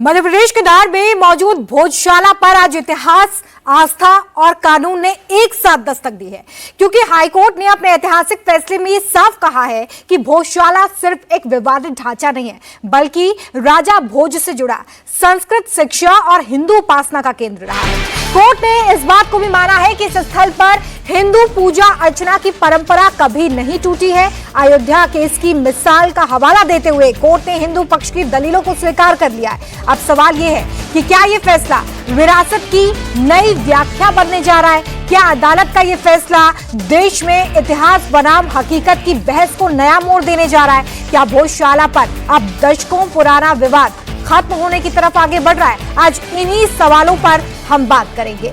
मध्य प्रदेश के धार में मौजूद भोजशाला पर आज इतिहास, आस्था और कानून ने एक साथ दस्तक दी है, क्योंकि हाईकोर्ट ने अपने ऐतिहासिक फैसले में ये साफ कहा है कि भोजशाला सिर्फ एक विवादित ढांचा नहीं है, बल्कि राजा भोज से जुड़ा संस्कृत शिक्षा और हिंदू उपासना का केंद्र रहा है। कोर्ट ने इस बात को भी माना है कि इस स्थल पर हिंदू पूजा अर्चना की परंपरा कभी नहीं टूटी है। अयोध्या केस की मिसाल का हवाला देते हुए कोर्ट ने हिंदू पक्ष की दलीलों को स्वीकार कर लिया है। अब सवाल यह है कि क्या ये फैसला विरासत की नई व्याख्या बनने जा रहा है? क्या अदालत का ये फैसला देश में इतिहास बनाम हकीकत की बहस को नया मोड़ देने जा रहा है? क्या भोजशाला पर अब दशकों पुराना विवाद खत्म होने की तरफ आगे बढ़ रहा है? आज इन्हीं सवालों पर हम बात करेंगे।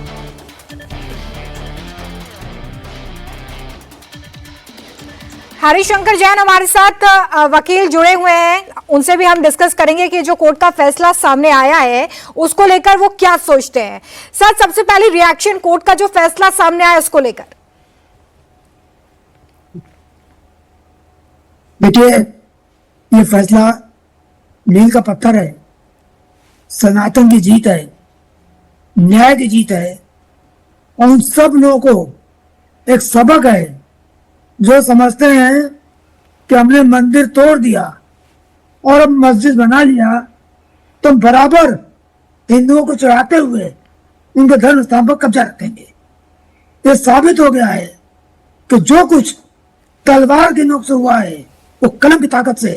हरिशंकर जैन हमारे साथ वकील जुड़े हुए हैं, उनसे भी हम डिस्कस करेंगे कि जो कोर्ट का फैसला सामने आया है उसको लेकर वो क्या सोचते हैं। सर, सबसे पहले रिएक्शन कोर्ट का जो फैसला सामने आया उसको लेकर। देखिए, ये फैसला मील का पत्थर है, सनातन की जीत है, न्याय की जीत है और उन सब लोगों को एक सबक है जो समझते हैं कि हमने मंदिर तोड़ दिया और अब मस्जिद बना लिया तो बराबर हिंदुओं को चढ़ाते हुए उनके धर्म स्थान पर कब्जा रखेंगे। ये साबित हो गया है कि जो कुछ तलवार की नोक से हुआ है वो कलम की ताकत से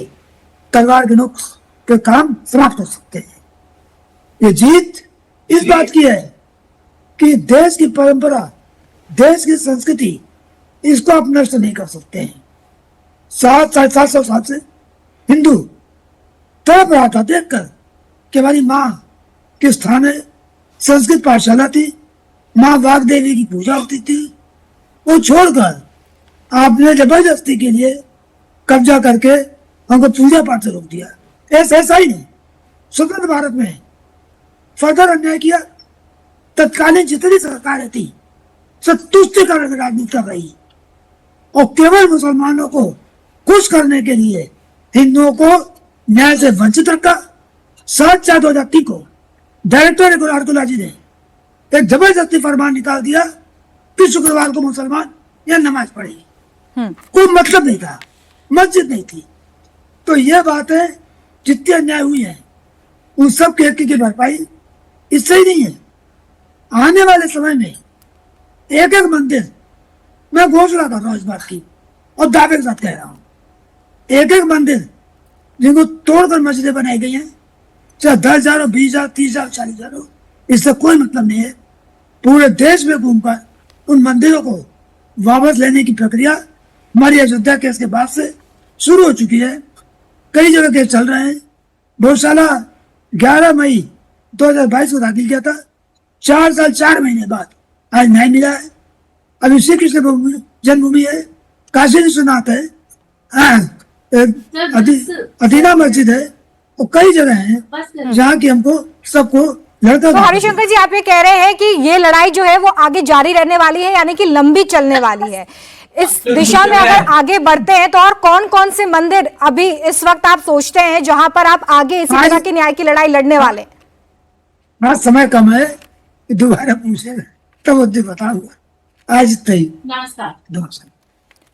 तलवार की नोक के काम समाप्त हो सकते हैं। ये जीत इस बात की है कि देश की परंपरा, देश की संस्कृति, इसको आप नष्ट नहीं कर सकते हैं। 700-750 साल से हिंदू तड़प रहा था देखकर कि हमारी माँ किस स्थान है, संस्कृत पाठशाला थी, माँ वाग्देवी की पूजा होती थी, वो छोड़कर आपने जबरदस्ती के लिए कब्जा करके हमको पूजा पाठ से रोक दिया। ऐसा ही नहीं, स्वतंत्र भारत में फर्दर अन्याय किया। तत्कालीन जितनी सरकारें थी सब तुष्टिकरण राजनीति कर रही और केवल मुसलमानों को खुश करने के लिए हिंदुओं को न्याय से वंचित रखा। 7/4/2023 को डायरेक्टर आर्कोलॉजी ने एक जबरदस्ती फरमान निकाल दिया कि शुक्रवार को मुसलमान यह नमाज पढ़ेगी। कोई मतलब नहीं था, मस्जिद नहीं थी। तो यह बात है, जितनी अन्याय हुई है उन सब की भरपाई इससे ही नहीं है। आने वाले समय में एक एक मंदिर, मैं घोषणा कर रहा हूं इस बात की और दावे के साथ कह रहा हूं, एक एक मंदिर जिनको तोड़कर मस्जिदें बनाई गई हैं, चाहे 10,000 हो, 20,000, 30,000, 40,000 हो, इससे कोई मतलब नहीं है। पूरे देश में घूमकर उन मंदिरों को वापस लेने की प्रक्रिया हमारी अयोध्या केस के बाद से शुरू हो चुकी है। कई जगह केस चल रहे हैं। भोजशाला 11 मई 2022 को दाखिल किया था, 4 साल 4 महीने बाद आज न्याय मिला है। अभी श्री कृष्ण जन्मभूमि है, काशी विश्वनाथ है, अदीना मस्जिद है और कई जगह हैं जहाँ की हमको सबको लड़का। तो हरिशंकर जी, आप ये कह रहे हैं कि ये लड़ाई जो है वो आगे जारी रहने वाली है, यानी कि लंबी चलने वाली है। इस दिशा में अगर आगे बढ़ते हैं तो और कौन कौन से मंदिर अभी इस वक्त आप सोचते हैं जहां पर आप आगे इसी तरह की न्याय की लड़ाई लड़ने वाले? हाँ, समय कम है, दोबारा पूछेगा तब बताऊंगा। आज तक नमस्कार।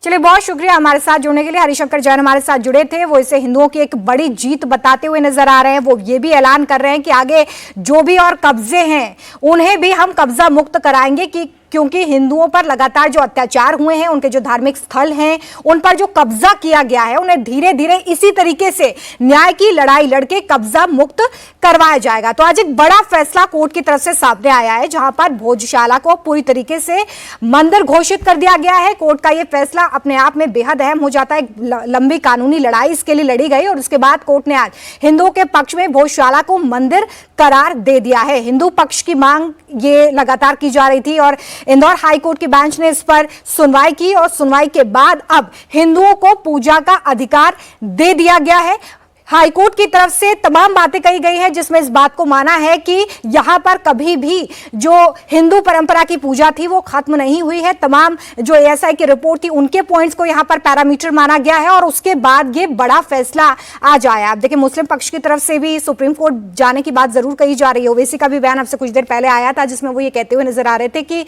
चलिए, बहुत शुक्रिया हमारे साथ जुड़ने के लिए। हरिशंकर जैन हमारे साथ जुड़े थे, वो इसे हिंदुओं की एक बड़ी जीत बताते हुए नजर आ रहे हैं। वो ये भी ऐलान कर रहे हैं कि आगे जो भी और कब्जे हैं उन्हें भी हम कब्जा मुक्त कराएंगे, क्योंकि हिंदुओं पर लगातार जो अत्याचार हुए हैं, उनके जो धार्मिक स्थल हैं उन पर जो कब्जा किया गया है, उन्हें धीरे धीरे इसी तरीके से न्याय की लड़ाई लड़के कब्जा मुक्त करवाया जाएगा। तो आज एक बड़ा फैसला कोर्ट की तरफ से सामने आया है, जहां पर भोजशाला को पूरी तरीके से मंदिर घोषित कर दिया गया है। कोर्ट का यह फैसला अपने आप में बेहद अहम हो जाता है। लंबी कानूनी लड़ाई इसके लिए लड़ी गई और उसके बाद कोर्ट ने आज हिंदुओं के पक्ष में भोजशाला को मंदिर करार दे दिया है। हिंदू पक्ष की मांग ये लगातार की जा रही थी और इंदौर हाई कोर्ट की बेंच ने इस पर सुनवाई की और सुनवाई के बाद अब हिंदुओं को पूजा का अधिकार दे दिया गया है। हाई कोर्ट की तरफ से तमाम बातें कही गई हैं, जिसमें इस बात को माना है कि यहां पर कभी भी जो हिंदू परंपरा की पूजा थी वो खत्म नहीं हुई है। तमाम जो एएसआई की रिपोर्ट थी उनके पॉइंट्स को यहां पर पैरामीटर माना गया है और उसके बाद ये बड़ा फैसला आज आया। आप देखिए, मुस्लिम पक्ष की तरफ से भी सुप्रीम कोर्ट जाने की बात जरूर कही जा रही है। ओवैसी का भी बयान अब से कुछ देर पहले आया था, जिसमें वो ये कहते हुए नजर आ रहे थे कि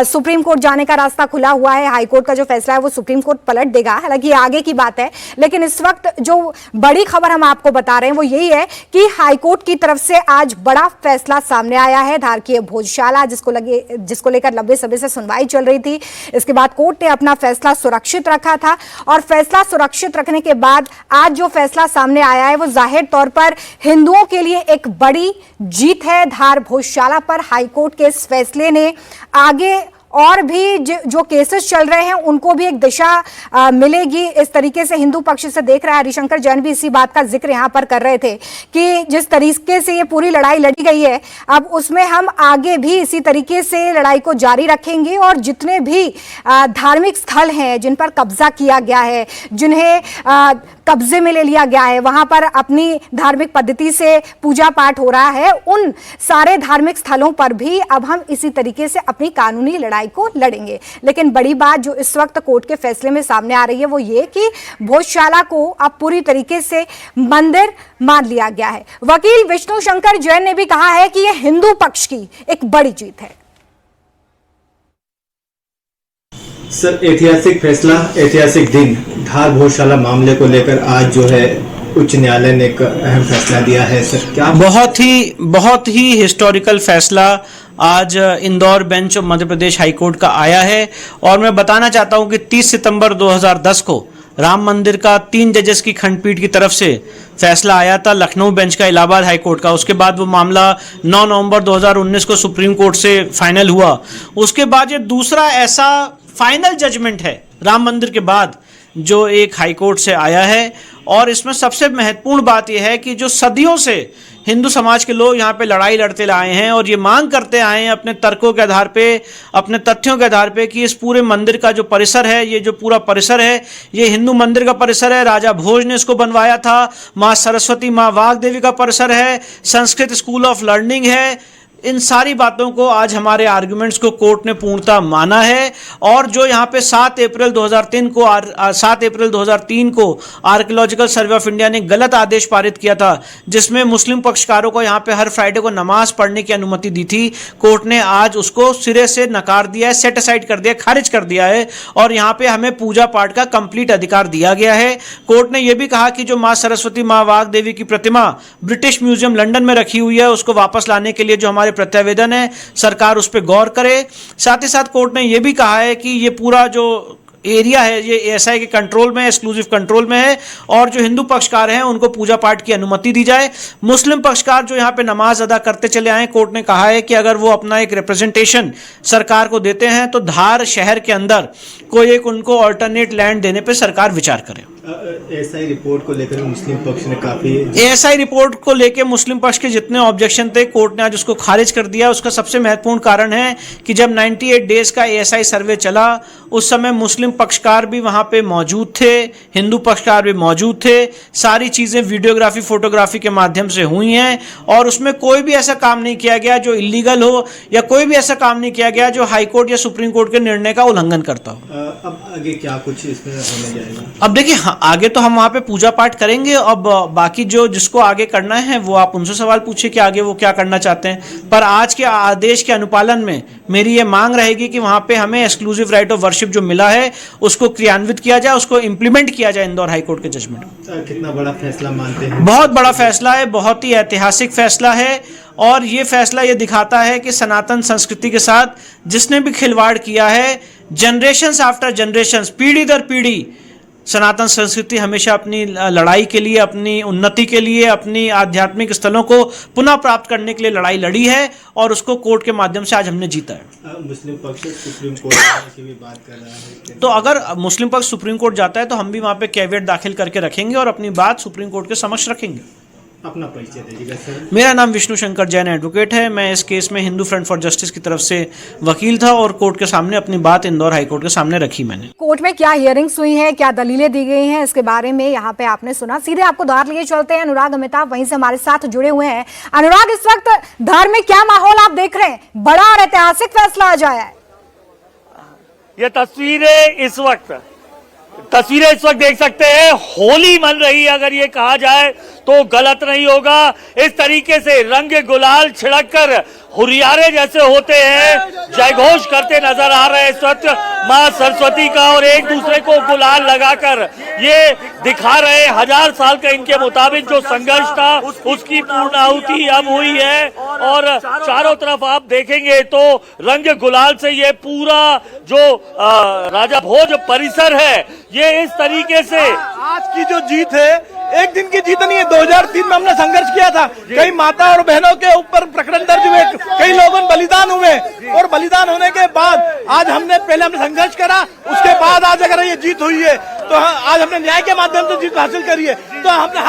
सुप्रीम कोर्ट जाने का रास्ता खुला हुआ है, हाईकोर्ट का जो फैसला है वो सुप्रीम कोर्ट पलट देगा। हालांकि आगे की बात है, लेकिन इस वक्त जो बड़ी खबर हम आपको बता रहे हैं वो यही है कि हाईकोर्ट की तरफ से आज बड़ा फैसला सामने आया है। धारकीय भोजशाला जिसको लेकर लंबे समय से सुनवाई चल रही थी, इसके बाद कोर्ट ने अपना फैसला सुरक्षित रखा था और फैसला सुरक्षित रखने के बाद आज जो फैसला सामने आया है वो जाहिर तौर पर हिंदुओं के लिए एक बड़ी जीत है। धार भोजशाला पर हाईकोर्ट के इस फैसले ने आगे और भी जो केसेस चल रहे हैं उनको भी एक दिशा मिलेगी। इस तरीके से हिंदू पक्ष से देख रहा है। हरिशंकर जैन भी इसी बात का जिक्र यहां पर कर रहे थे कि जिस तरीके से ये पूरी लड़ाई लड़ी गई है, अब उसमें हम आगे भी इसी तरीके से लड़ाई को जारी रखेंगे और जितने भी धार्मिक स्थल हैं जिन पर कब्जा किया गया है, जिन्हें कब्जे में ले लिया गया है, वहां पर अपनी धार्मिक पद्धति से पूजा पाठ हो रहा है, उन सारे धार्मिक स्थलों पर भी अब हम इसी तरीके से अपनी कानूनी लड़ाई को लड़ेंगे। लेकिन बड़ी बात जो इस वक्त कोर्ट के फैसले में सामने आ रही है वो ये कि भोजशाला को अब पूरी तरीके से मंदिर मान लिया गया है। वकील विष्णु शंकर जैन ने भी कहा है कि यह हिंदू पक्ष की एक बड़ी जीत है। सर, ऐतिहासिक फैसला, ऐतिहासिक दिन, धार भोजशाला मामले को लेकर आज जो है उच्च न्यायालय ने एक अहम फैसला दिया है। सर, क्या बहुत ही हिस्टोरिकल फैसला आज Indore bench of Madhya Pradesh high court का आया है। और मैं बताना चाहता हूं कि 30 सितंबर 2010 को राम मंदिर का 3 जजेस की खंडपीठ की तरफ से फैसला आया था, लखनऊ बेंच का, इलाहाबाद हाईकोर्ट का। उसके बाद वो मामला 9 नवंबर 2019 को सुप्रीम कोर्ट से फाइनल हुआ। उसके बाद ये दूसरा ऐसा फाइनल जजमेंट है राम मंदिर के बाद जो एक हाईकोर्ट से आया है। और इसमें सबसे महत्वपूर्ण बात यह है कि जो सदियों से हिंदू समाज के लोग यहाँ पे लड़ाई लड़ते आए हैं और ये मांग करते आए हैं अपने तर्कों के आधार पे, अपने तथ्यों के आधार पे कि इस पूरे मंदिर का जो परिसर है, ये जो पूरा परिसर है, ये हिंदू मंदिर का परिसर है, राजा भोज ने इसको बनवाया था, माँ सरस्वती, माँ वाग देवी का परिसर है, संस्कृत स्कूल ऑफ लर्निंग है। इन सारी बातों को आज हमारे आर्गुमेंट्स को कोर्ट ने पूर्णतः माना है। और जो यहाँ पे 7 अप्रैल 2003 को आर्कियोलॉजिकल सर्वे ऑफ इंडिया ने गलत आदेश पारित किया था, जिसमें मुस्लिम पक्षकारों को यहाँ पे हर फ्राइडे को नमाज पढ़ने की अनुमति दी थी, कोर्ट ने आज उसको सिरे से नकार दिया है, सेट असाइड कर दिया, खारिज कर दिया है। और यहाँ पे हमें पूजा पाठ का कंप्लीट अधिकार दिया गया है। कोर्ट ने यह भी कहा कि जो माँ सरस्वती, माँ वाग देवी की प्रतिमा ब्रिटिश म्यूजियम लंदन में रखी हुई है, उसको वापस लाने के लिए जो हमारे प्रत्यावेदन है, सरकार उस पर गौर करे। साथ ही साथ कोर्ट ने यह भी कहा है कि ये पूरा जो एरिया है ये एएसआई के कंट्रोल में, एक्सक्लूसिव कंट्रोल में है और जो हिंदू पक्षकार हैं उनको पूजा पाठ की अनुमति दी जाए। मुस्लिम पक्षकार जो यहाँ पे नमाज अदा करते चले आए, कोर्ट ने कहा है कि अगर वो अपना एक रिप्रेजेंटेशन सरकार को देते हैं तो धार शहर के अंदर कोई एक उनको ऑल्टरनेट लैंड देने पे सरकार विचार करे। एएसआई रिपोर्ट को लेकर मुस्लिम पक्ष ने काफी, एएसआई रिपोर्ट को लेकर मुस्लिम पक्ष के जितने ऑब्जेक्शन थे, कोर्ट ने आज उसको खारिज कर दिया। उसका सबसे महत्वपूर्ण कारण है कि जब 98 डेज का एएसआई सर्वे चला, उस समय मुस्लिम पक्षकार भी वहां पे मौजूद थे, हिंदू पक्षकार भी मौजूद थे। सारी चीजें वीडियोग्राफी, फोटोग्राफी के माध्यम से हुई हैं और उसमें कोई भी ऐसा काम नहीं किया गया जो इलीगल हो या कोई भी ऐसा काम नहीं किया गया जो हाईकोर्ट या सुप्रीम कोर्ट के निर्णय का उल्लंघन करता हो। अब आगे क्या कुछ इसमें होने जाएगा? अब देखिए, आगे तो हम वहाँ पे पूजा पाठ करेंगे। अब बाकी जो जिसको आगे करना है वो आप उनसे सवाल पूछिए कि आगे वो क्या करना चाहते हैं। पर आज के आदेश के अनुपालन में मेरी ये मांग रहेगी कि वहाँ पे हमें एक्सक्लूसिव राइट ऑफ वर्शिप जो मिला है उसको क्रियान्वित किया जाए, उसको इम्प्लीमेंट किया जाए इंदौर हाईकोर्ट के जजमेंट। कितना बड़ा फैसला मानते हैं? बहुत बड़ा फैसला है, बहुत ही ऐतिहासिक फैसला है। और ये फैसला ये दिखाता है कि सनातन संस्कृति के साथ जिसने भी खिलवाड़ किया है, जनरेशंस आफ्टर जनरेशंस, पीढ़ी दर पीढ़ी, सनातन संस्कृति हमेशा अपनी लड़ाई के लिए, अपनी उन्नति के लिए, अपनी आध्यात्मिक स्थलों को पुनः प्राप्त करने के लिए लड़ाई लड़ी है और उसको कोर्ट के माध्यम से आज हमने जीता है। मुस्लिम पक्ष सुप्रीम कोर्ट की भी बात कर रहा है, तो अगर मुस्लिम पक्ष सुप्रीम कोर्ट जाता है तो हम भी वहाँ पे कैविएट दाखिल करके रखेंगे और अपनी बात सुप्रीम कोर्ट के समक्ष रखेंगे। अपना परिचय दीजिएगा सर। मेरा नाम विष्णु शंकर जैन एडवोकेट है। मैं इस केस में हिंदू फ्रंट फॉर जस्टिस की तरफ से वकील था और कोर्ट के सामने अपनी बात इंदौर हाई कोर्ट के सामने रखी मैंने। कोर्ट में क्या हियरिंग्स हुई हैं, क्या दलीलें दी गई हैं, इसके बारे में यहाँ पे आपने सुना। सीधे आपको धार लिए चलते हैं, अनुराग अमिताभ वहीं से हमारे साथ जुड़े हुए हैं। अनुराग, इस वक्त धार में क्या माहौल आप देख रहे हैं? बड़ा और ऐतिहासिक फैसला आज आया है। ये तस्वीरें इस वक्त देख सकते हैं, होली मन रही है अगर ये कहा जाए तो गलत नहीं होगा। इस तरीके से रंग गुलाल छिड़क कर हुरियारे जैसे होते हैं, जयघोष करते नजर आ रहे हैं इस वक्त मां सरस्वती का, और एक दूसरे को गुलाल लगाकर ये दिखा रहे 1000 साल का इनके मुताबिक जो संघर्ष था उसकी पूर्णाहुति अब हुई है। और चारों तरफ आप देखेंगे तो रंग गुलाल से ये पूरा जो राजा भोज परिसर है ये इस तरीके से आज की जो जीत है एक दिन की जीत नहीं है। 2003 में हमने संघर्ष किया था, कई माता और बहनों के ऊपर प्रकरण दर्ज हुए, कई लोगों बलिदान हुए, और बलिदान होने के बाद आज हमने संघर्ष करा, उसके बाद आज अगर ये जीत हुई है तो आज हमने न्याय के माध्यम से जीत हासिल करी है। तो हमने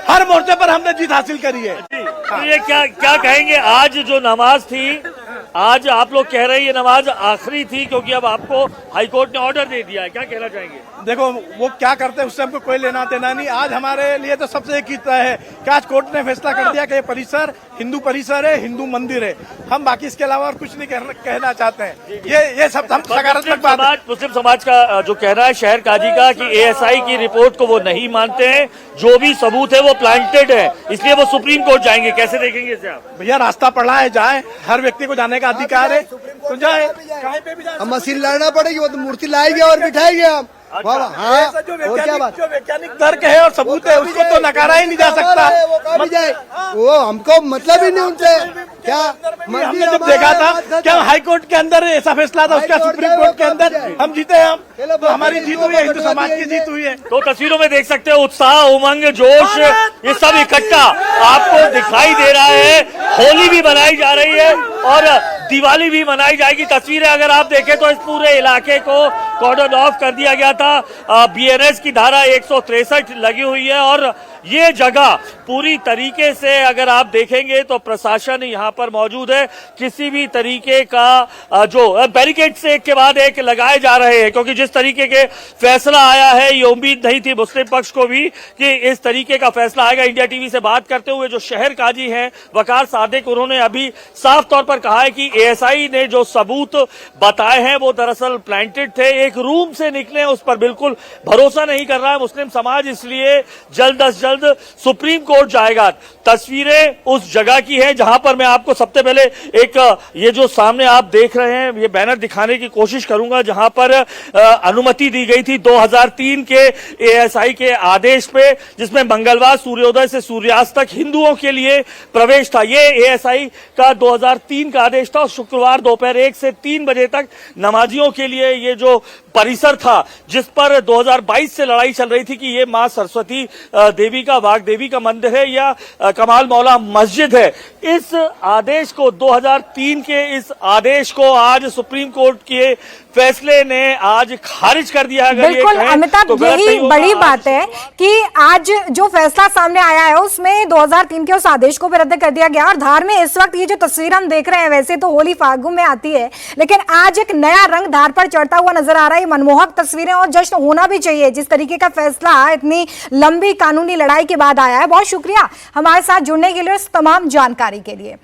हर मोर्चे पर हमने जीत हासिल करी है। तो ये क्या कहेंगे, आज जो नमाज थी, आज आप लोग कह रहे हैं ये नमाज आखिरी थी क्योंकि अब आपको हाईकोर्ट ने ऑर्डर दे दिया है, क्या कहना चाहेंगे? देखो वो क्या करते हैं उससे हमको कोई लेना देना नहीं। आज हमारे लिए तो सबसे एक ही तय है कि आज कोर्ट ने फैसला कर दिया कि ये परिसर हिंदू परिसर है, हिंदू मंदिर है। हम बाकी इसके अलावा और कुछ नहीं कहना चाहते हैं। ये सब हम सकारात्मक बात है। मुस्लिम समाज का जो कहना है शहर काजी का कि एएसआई की रिपोर्ट को वो नहीं मानते हैं, जो भी सबूत है वो प्लांटेड है, इसलिए वो सुप्रीम कोर्ट जाएंगे। कैसे देखेंगे इसे आप? भैया रास्ता पड़ा है, जाए, हर व्यक्ति को जाने का अधिकार है, तो जाए, कहीं पे भी जाए। हम मशीन लड़ना पड़ेगी, वो तो मूर्ति लाएंगे और बिठाएंगे हम। हाँ, जो वैज्ञानिक तर्क है और सबूत है उसको तो नकारा ही नहीं जा सकता। वो हमको मतलब ही नहीं उनसे। क्या हमने जब देखा था क्या हाई कोर्ट के अंदर ऐसा फैसला था, उसका सुप्रीम कोर्ट के अंदर हम जीते, हम तो हमारी जीत हुई है, हिंदू समाज की जीत हुई है। तो तस्वीरों में देख सकते हो उत्साह, उमंग, जोश, ये सब इकट्ठा आपको दिखाई दे रहा है। होली भी मनाई जा रही है और दिवाली भी मनाई जाएगी। तस्वीरें अगर आप देखें तो इस पूरे इलाके को कॉर्डन ऑफ कर दिया गया था। बीएनएस की धारा 163 लगी हुई है और ये जगह पूरी तरीके से अगर आप देखेंगे तो प्रशासन यहाँ पर मौजूद है। किसी भी तरीके का जो बैरिकेड से एक के बाद एक लगाए जा रहे हैं, क्योंकि जिस तरीके के फैसला आया है ये उम्मीद नहीं थी मुस्लिम पक्ष को भी कि इस तरीके का फैसला आएगा। इंडिया टीवी से बात करते हुए जो शहर काजी हैं वकार सादिक, उन्होंने अभी साफ तौर पर कहा है कि एएसआई ने जो सबूत बताए हैं वो दरअसल प्लांटेड थे, एक रूम से निकले, उस पर बिल्कुल भरोसा नहीं कर रहा है मुस्लिम समाज, इसलिए जल्द अज जल्द सुप्रीम कोर्ट जाएगा। तस्वीरें उस जगह की है जहां पर मैं आपको सबसे पहले एक ये जो सामने आप देख रहे हैं ये बैनर दिखाने की कोशिश करूंगा, जहां पर अनुमति दी गई थी 2003 के एएसआई के आदेश पे, जिसमें मंगलवार सूर्योदय से सूर्यास्त तक हिंदुओं के लिए प्रवेश था। ये एएसआई का 2003 का आदेश था और शुक्रवार दोपहर 1 से 3 बजे तक नमाजियों के लिए ये जो परिसर था, जिस पर 2022 से लड़ाई चल रही थी कि ये मां सरस्वती देवी का, वाग देवी का मंदिर है या कमाल मौला मस्जिद है, इस आदेश को 2003 के इस आदेश को आज सुप्रीम कोर्ट के फैसले ने आज खारिज कर दिया। बिल्कुल अमिताभ, तो यही बड़ी बात है कि आज जो फैसला सामने आया है उसमें 2003 के उस आदेश को भी रद्द कर दिया गया। और धार में इस वक्त ये जो तस्वीर हम देख रहे हैं, वैसे तो होली फागुन में आती है, लेकिन आज एक नया रंग धार पर चढ़ता हुआ नजर आ रहा है। मनमोहक तस्वीरें और जश्न होना भी चाहिए जिस तरीके का फैसला इतनी लंबी कानूनी लड़ाई के बाद आया है। बहुत शुक्रिया हमारे साथ जुड़ने के लिए, इस तमाम जानकारी के लिए।